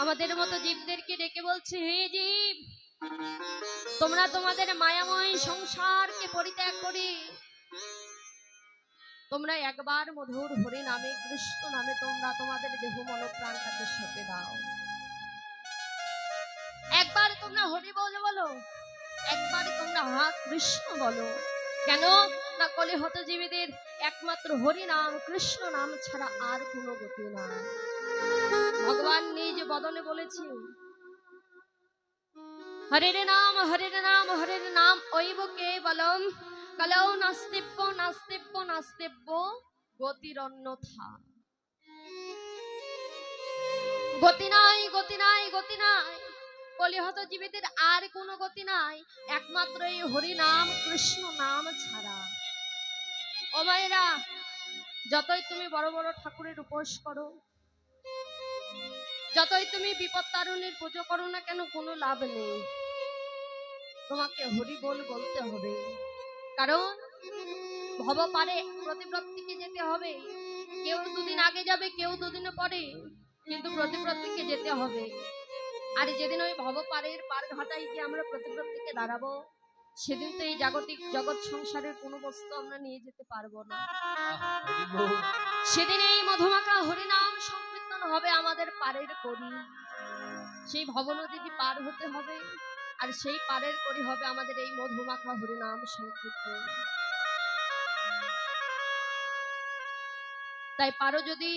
আমাদের মতো জীবদেরকে ডেকে বলছে, হে জীব, তোমরা তোমাদের মায়াময় সংসারকে পরিত্যাগ করে তোমরা একবার মধুর হরি নামে, কৃষ্ণ নামে তোমরা তোমাদের দেহ মন প্রাণটাকে সঁপে দাও। একবার তোমরা হরি বল বলো, একবার তোমরা হা কৃষ্ণ বলো। কেন না কলিহত জীবীদের একমাত্র হরি নাম কৃষ্ণ নাম ছাড়া আর কোনো গতি নাই। ভগবান নিজ বদনে বলেছে, হরের নাম হরের নাম হরের নাম ঐব কেবলম কলৌ নাস্তিব্য নাস্তিব্য নাস্তিব্য গতির অন্যথা। গতি নাই গতি নাই গতি নাই, কলিহত জীবীদের আর কোনো গতি নাই একমাত্র এই হরি নাম কৃষ্ণ নাম ছাড়া। ও মায়েরা, যতই তুমি বড় বড় ঠাকুরের উপোস করো, যতই তুমি বিপত্তারিণীর পুজো করো না কেন, কোনো লাভ নেই। তোমাকে হরি বল বলতে হবে, কারণ ভব পারে প্রতিব্রতীকে যেতে হবে। কেউ দুদিন আগে যাবে, কেউ দুদিন পরে, কিন্তু প্রতিব্রতীকে যেতে হবে। আর যেদিন ওই ভব পারের পার ঘাটায় গিয়ে আমরা প্রতিব্রতীকে দাঁড়াবো, সেদিন তো এই জাগতিক জগৎ সংসারের কোনো বস্তু আমরা নিয়ে যেতে পারবো না। সেদিন এই মধুমাখা হরিনাম সংকীর্তন হবে আমাদের পারের করি। সেই ভব নদীটি পার হতে হবে, আর সেই পারের করি হবে আমাদের এই মধুমাখা হরিনাম সংকীর্তন। তাই পারো যদি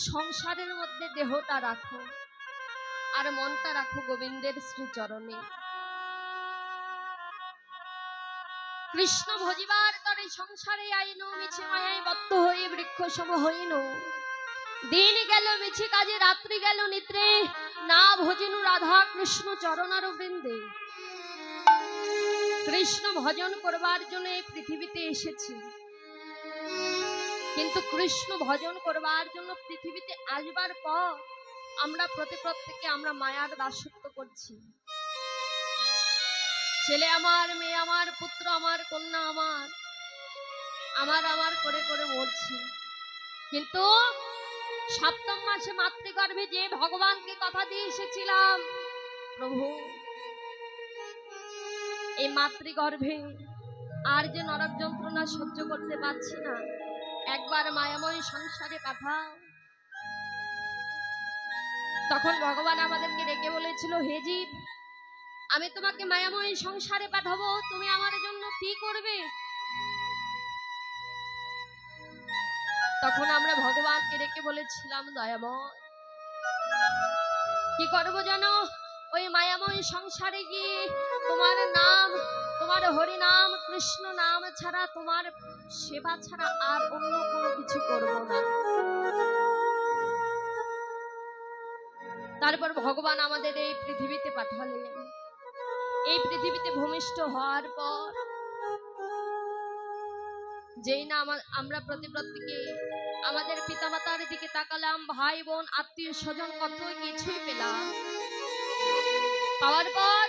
সংসারের মধ্যে দেহটা রাখো আর মনটা রাখো গোবিন্দের শ্রীচরণে। কৃষ্ণ ভজিবার তরে সংসারে আইন, মিছে মায়ায় বদ্ধ হয়ে বৃক্ষ সম হইন। দিন গেল মিছি কাজে, রাত্রি গেল নিদ্রে, না ভজিনু রাধা কৃষ্ণ চরণার বৃন্দে। কৃষ্ণ ভজন করবার জন্য এই পৃথিবীতে এসেছি, কিন্তু কৃষ্ণ ভজন করবার জন্য পৃথিবীতে আসবার পর আমরা প্রত্যেকে আমরা মায়ার দাসত্ব করছি। ছেলে আমার, মেয়ে আমার, পুত্র আমার, কন্যা আমার, আমার আমার করে করে মরছি। কিন্তু সপ্তম মাসে মাতৃগর্ভে যে ভগবানকে কথা দিয়ে এসেছিলাম, প্রভু এই মাতৃগর্ভে আর যে নরক যন্ত্রণা সহ্য করতে পারছি না, একবার মায়াময় সংসারে পাঠাও। তখন ভগবান আমাদেরকে ডেকে বলেছিল, হে জীব, আমি তোমাকে মায়াময় সংসারে পাঠাবো, তুমি আমার জন্য কি করবে? তখন আমরা ভগবানকে ডেকে বলেছিলাম, দয়াময়, কি করবো জানো? ওই মায়াময় সংসারে গিয়ে তোমার নাম, তোমার হরি নাম কৃষ্ণ নাম ছাড়া, তোমার সেবা ছাড়া আর অন্য কোনো কিছু করবো না। তারপর ভগবান আমাদের এই পৃথিবীতে পাঠালেন। এই পৃথিবীতে ভূমিষ্ঠ হওয়ার পর যেই না আমরা প্রতিব্রতীকে আমাদের পিতামাতার দিকে তাকালাম, ভাই বোন আত্মীয় স্বজন কত কিছুই পেলাম। পাওয়ার পর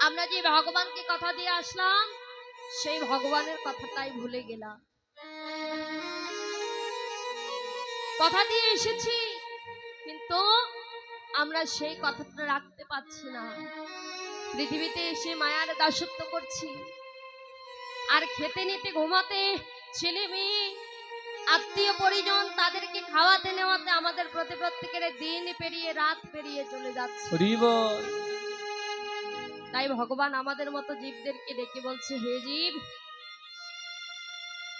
আমরা যে ভগবানকে কথা দিয়ে আসলাম, সেই ভগবানের কথাটাই ভুলে গেলাম। কথা দিয়ে এসেছি, কিন্তু আমরা সেই কথাটা রাখতে পারছি না। পৃথিবীতে এসে মায়ার দাসত্ব করছি, আর খেতে নিতে ঘুমাতে ছেলে মেয়ে আত্মীয় পরিজন তাদেরকে খাওয়াতে নেওয়াতে আমাদের প্রত্যেকের দিন পেরিয়ে রাত পেরিয়ে চলে যাচ্ছে। তাই ভগবান আমাদের মতো জীবদেরকে ডেকে বলছে, হে জীব,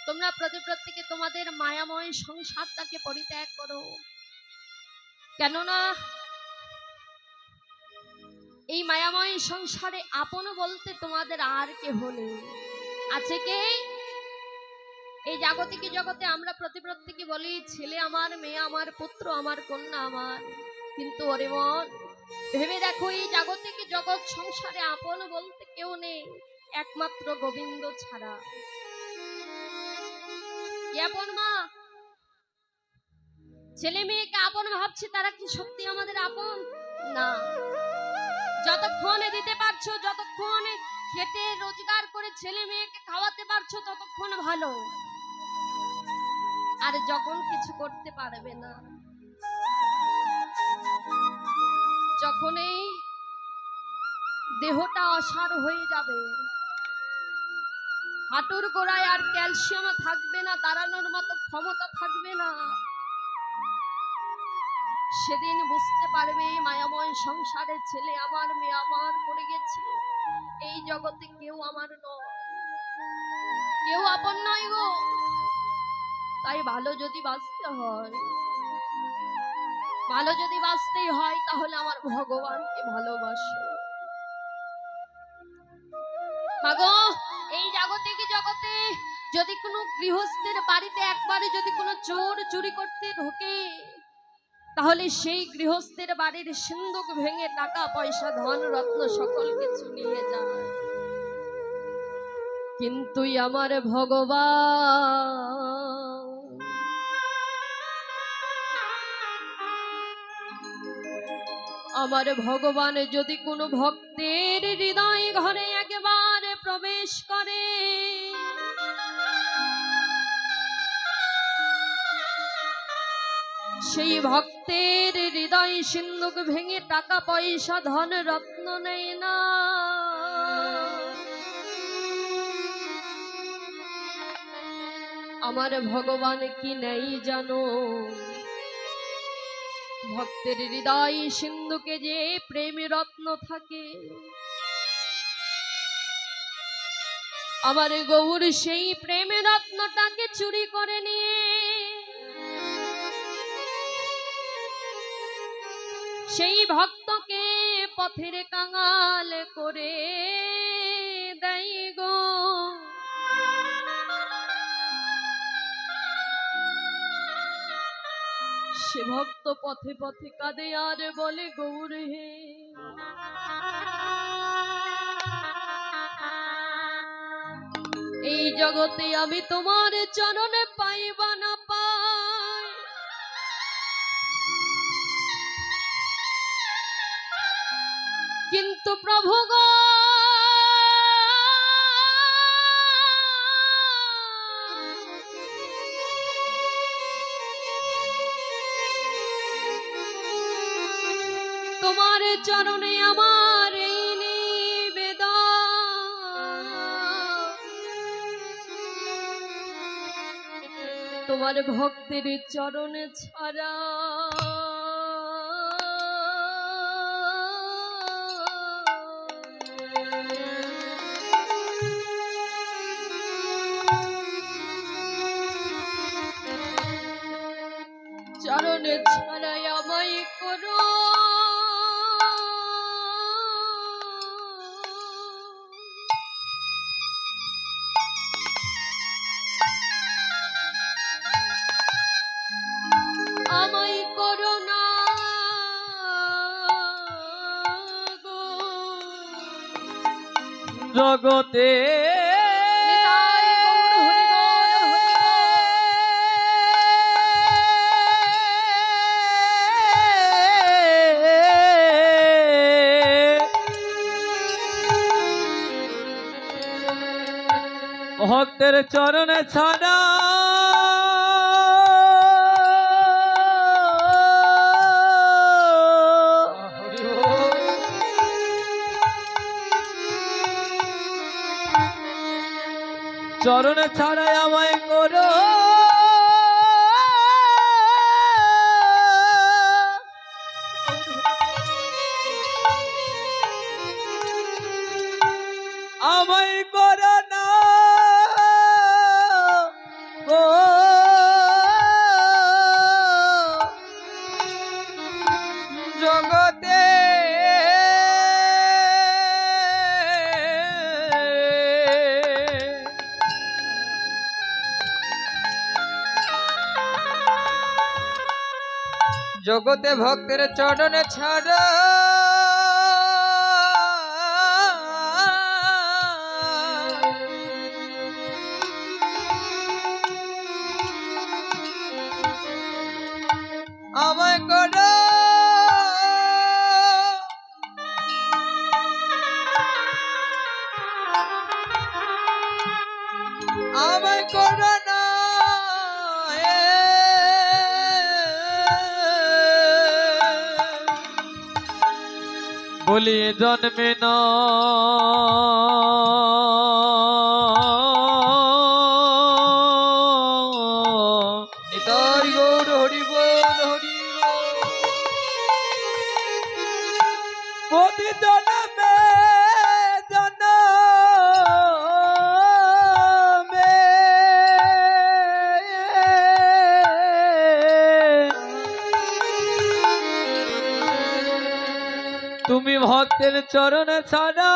তোমরা প্রত্যেকে তোমাদের মায়াময় সংসারটাকে পরিত্যাগ করো। কেননা এই মায়াময় সংসারে আপন বলতে তোমাদের আর কেহ নেই। আছে কে? এই জাগতিক জগতে আমরা প্রত্যেকে বলি ছেলে আমার, মেয়ে আমার, পুত্র আমার, কন্যা আমার, কিন্তু ওরে মন, ভেবে দেখো এই জাগতিক জগৎ সংসারে আপন বলতে কেউ নেই একমাত্র গোবিন্দ ছাড়া। আপন মা ছেলে মেয়েকে আপন ভাবছি, তারা কি সত্যি আমাদের আপন? না। যতক্ষণে দিতে পারছো, যতক্ষণে খেটে রোজগার করে ছেলে মেয়েকে খাওয়াতে পারছো, ততক্ষণ ভালো। আর যখন কিছু করতে পারবে না, যখনই দেহটা অসাড় হয়ে যাবে, হাঁটুর গোড়ায় আর ক্যালসিয়াম থাকবে না, দাঁড়ানোর মতো ক্ষমতা থাকবে না, সেদিন বুঝতে পারবে মায়াময় সংসারে ছেলে আমার, মেয়ে আমার পড়ে গেছে। এই জগতে কেউ আমার নয়, কেউ আপন নয় গো। তাই ভালো যদি বাঁচতে হয়, ভালো যদি বাঁচতেই হয়, তাহলে আমার ভগবানকে ভালোবাসো। মাগো, এই জাগতিক জগতে যদি কোনো গৃহস্থের বাড়িতে একবারে যদি কোনো চোর চুরি করতে ঢোকে, তাহলে সেই গৃহস্থের বাড়ির সিন্ধুক ভেঙে টাকা পয়সা ধন রত্ন সকল কিছু নিয়ে যায়। কিন্তু আমার ভগবান, আমার ভগবান যদি কোনো ভক্তের হৃদয় ঘরে একবার প্রবেশ করে, সেই ভক্তের হৃদয় সিন্ধুক ভেঙে টাকা পয়সা ধন রত্ন নেয় না। আমার ভগবান কি নেই জানো? ভক্তের হৃদয় সিন্ধুকে যে প্রেম রত্ন থাকে, আমার গৌর সেই প্রেম রত্নটাকে চুরি করে নিয়ে সেই ভক্তকে পথের কাঙাল করে দেয় গো। সে ভক্ত পথে পথে কাঁদে আর বলে, গৌর হে, এই জগতে আমি তোমার চরণে পাইবা না পাই, কিন্তু প্রভু গো, তোমার চরণে আমার এই নিবেদন, তোমার ভক্তের চরণে ছাড়া চরণে ছাড়াই আমায় করো। আমায় করো না গো জগতে ভক্তের চরণে ছাড়া চরণে ছাড়াই আমায় করো। আমায় করো না গো জগতে জগতে ভক্তের চরণে ছাড়া আমায় করো। আমায় করো না বলি জন্মে না নিতাই গৌর হরি বল হরি প্রতি জন্মে জন্মে তুমি ভক্তের চরণে ছাড়া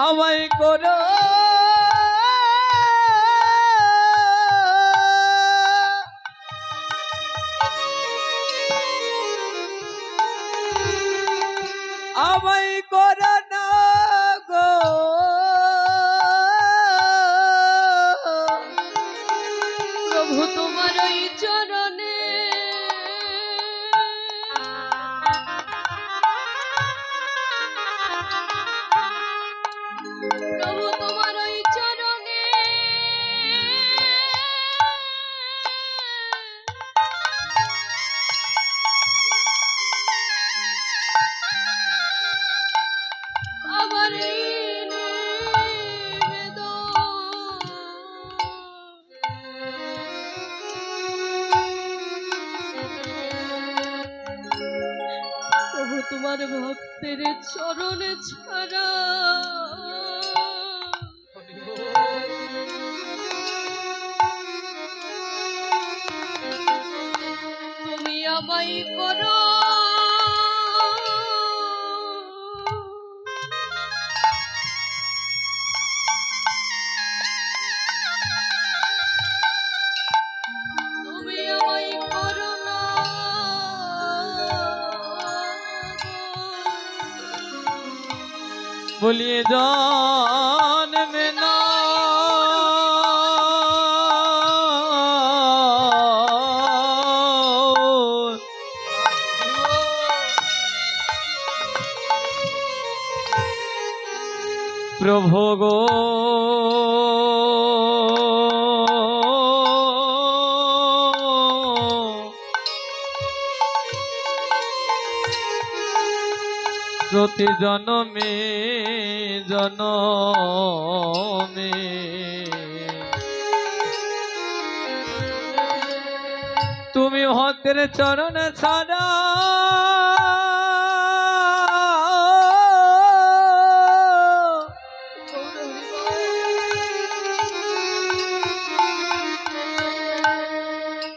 আমায় করো আমায় করো না গো প্রভু তোমার ওই চরণে প্রভু তোমার ওই চরণে আমার এই প্রভু তোমার ভক্তের চরণে ছাড়া তুমি আমায় করো তুমি আমায় করো না বলিয়ে জন্মে না প্রভু গো প্রতি জনমে জনমে তুমি ভক্তের চরণে ছাড়া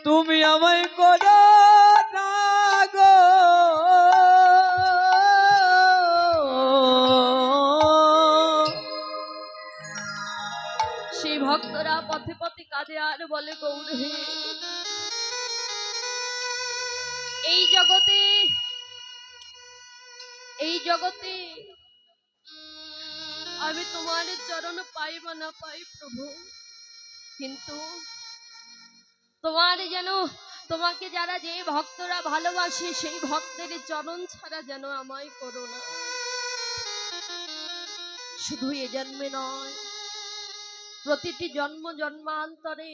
তুমি আমায় করো না গো সেই ভক্তরা পথে পথে কাঁদে আর বলে গৌর হে এই জগতে আমি তোমার চরণ পাই বা না পাই প্রভু, কিন্তু তোমাকে যারা যে ভক্তরা ভালোবাসে সেই ভক্তের চরণ ছাড়া যেন আমায় করো না। শুধু এ জন্মে নয়, প্রতিটি জন্ম জন্মান্তরে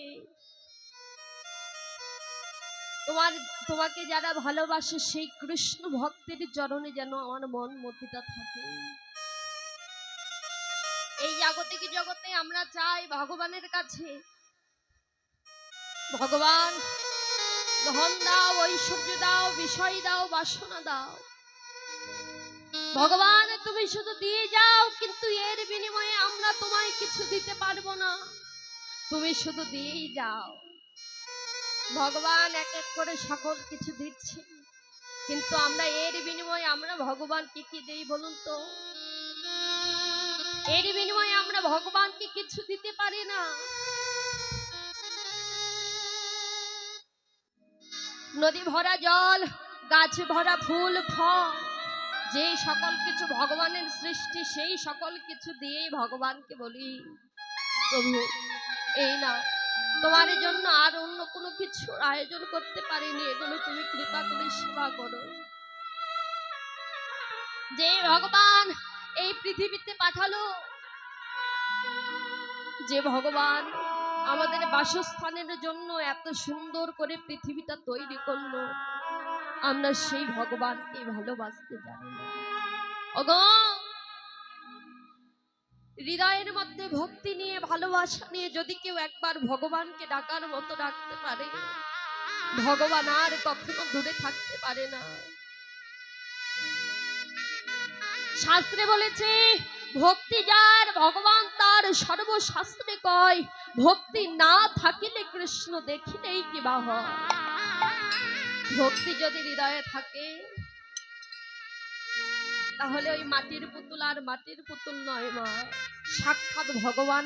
তোমাকে যারা ভালোবাসে সেই কৃষ্ণ ভক্তের চরণে যেন আমার মন মতিটা থাকে। এই জাগতিক জগতে আমরা চাই ভগবানের কাছে, ভগবান ধন দাও, ঐশ্বর্য দাও, বিষয় দাও, বাসনা দাও, ভগবান তুমি শুধু দিয়ে যাও, কিন্তু এর বিনিময়ে আমরা তোমায় কিছু দিতে পারবো না, তুমি শুধু দিয়েই যাও। ভগবান এক এক করে সকল কিছু দিচ্ছে, কিন্তু আমরা এর বিনিময়ে আমরা ভগবানকে কি দেই বলুন তো? এর বিনিময়ে আমরা ভগবানকে কিছু দিতে পারি না। নদী ভরা জল, গাছ ভরা ফুল ফল, যে সকল কিছু ভগবানের সৃষ্টি, সেই সকল কিছু দিয়েই ভগবানকে বলি প্রভু এই না, তোমার জন্য আর অন্য কোনো কিছু আয়োজন করতে পারিনি, এগুলো তুমি কৃপা করে সেবা করো। যে ভগবান এই পৃথিবীতে পাঠালো, যে ভগবান আমাদের বাসস্থানের জন্য এত সুন্দর করে পৃথিবীটা তৈরি করলো, আমরা সেই ভগবানকে ভালোবাসতে জানি না। ওগো, হৃদয়ের মধ্যে ভক্তি নিয়ে ভালোবাসা নিয়ে যদি কেউ একবার ভগবানকে ডাকার মতো ডাকতে পারে, ভগবান আর কখনো দূরে থাকতে পারে না। শাস্ত্রে বলেছে ভক্তি যার ভগবান তার, সর্বশাস্ত্রে কয় ভক্তি না থাকিলে কৃষ্ণ দেখিলেই কি বা হয়। ভক্তি যদি হৃদয়ে থাকে তাহলে ওই মাটির পুতুল আর মাটির পুতুল নয় মা, সাক্ষাৎ ভগবান।